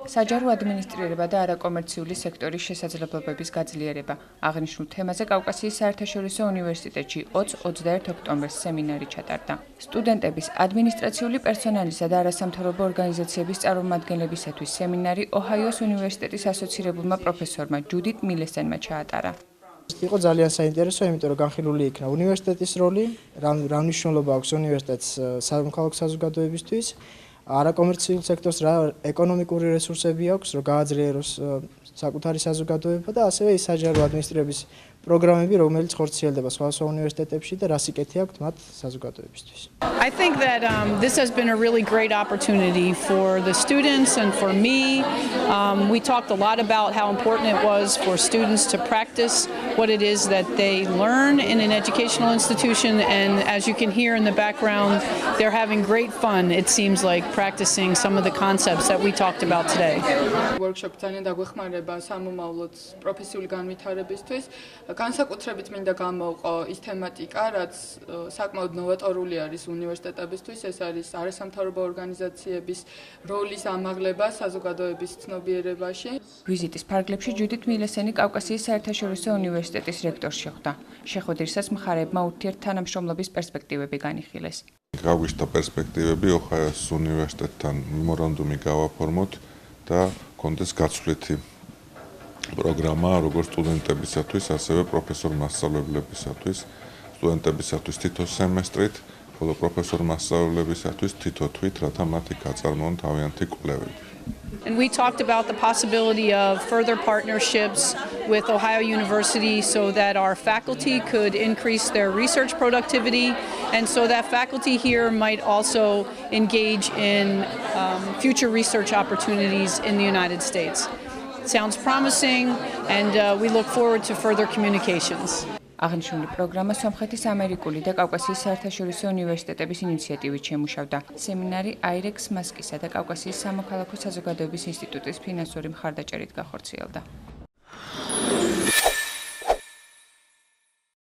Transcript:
საჯარო ადმინისტრირება და არაკომერციული სექტორის შესაძლებლობების გაძლიერება. აღნიშნულ თემაზე კავკასიის საერთაშორისო უნივერსიტეტში 20-21 ოქტომბერს სემინარი ჩატარდა. სტუდენტების, ადმინისტრაციული პერსონალისა და არასამთავრობო ორგანიზაციების წარმომადგენლებისათვის სემინარი ოჰაიოს უნივერსიტეტის ასოცირებულმა პროფესორმა ჯუდიტ მილესენმა ჩაატარა. იყო ძალიან საინტერესო, იმიტომ რომ განხილული იქნა უნივერსიტეტის როლი, რა მნიშვნელობა აქვს უნივერსიტეტს სამოქალაქო საზოგადოებისთვის, არაკომერციულ სექტორს რა ეკონომიკური რესურსები აქვს, რომ გააძლიეროს საკუთარი საზოგადოება და ასევე ის საჯარო ადმინისტრირების პროგრამები, რომელიც ხორციელდება სხვადასხვა უნივერსიტეტებში და რა სიკეთე აქვს მათ საზოგადოებისთვის. I think that this has been a really great opportunity for the students and for me. We talked a lot about how important it was for students to practice what it is that they learn in an educational institution, and as you can hear in the background, they're having great fun, it seems like, practicing some of the concepts that we talked about today. Workshop ძალიან დაგვეხმარება სამომავლოდ პროფესიული განვითარებისთვის. განსაკუთრებით მინდა გამოვყო ის თემატიკა, რაც საკმაოდ ნოვატორული არის უნივერსიტეტებისთვის, ეს არის არასამთავრობო ორგანიზაციების როლის ამაღლება საზოგადოების ცნობიერებაში. ვიზიტის ფარგლებში ჯუდიტ მილესენი კავკასიის საერთაშორისო უნივერსიტეტის რექტორს შეხვდა. შეხვედრისას მხარეებმა ურთიერთთანამშრომლობის პერსპექტივები განიხილეს. გაგვიშთა პერსპექტივები ოჰაიოს უნივერსიტეტთან მემორანდუმი გავაფორმოთ და კონდეს გაცვლითი პროგრამა როგორც სტუდენტებისათვის, ასევე პროფესორ-მასწავლებლებისათვის, სტუდენტებისათვის თითო სემესტრით, ხოლო პროფესორ-მასწავლებლებისათვის თითო თვით, რათა მათი გაწარმოონ თავიანთი კვლევები. And we talked about the possibility of further partnerships with Ohio University so that our faculty could increase their research productivity, and so that faculty here might also engage in future research opportunities in the United States. It sounds promising, and we look forward to further communications. აღნიშნული პროგრამა სომხეთის ამერიკული და კავკასიის საერთაშორისო უნივერსიტეტების ინიციატივით შემუშავდა. სემინარი აირექს მასკისა და კავკასიის სამოქალაქო საზოგადოების ინსტიტუტის ფინანსური მხარდაჭერით გახორციელდა.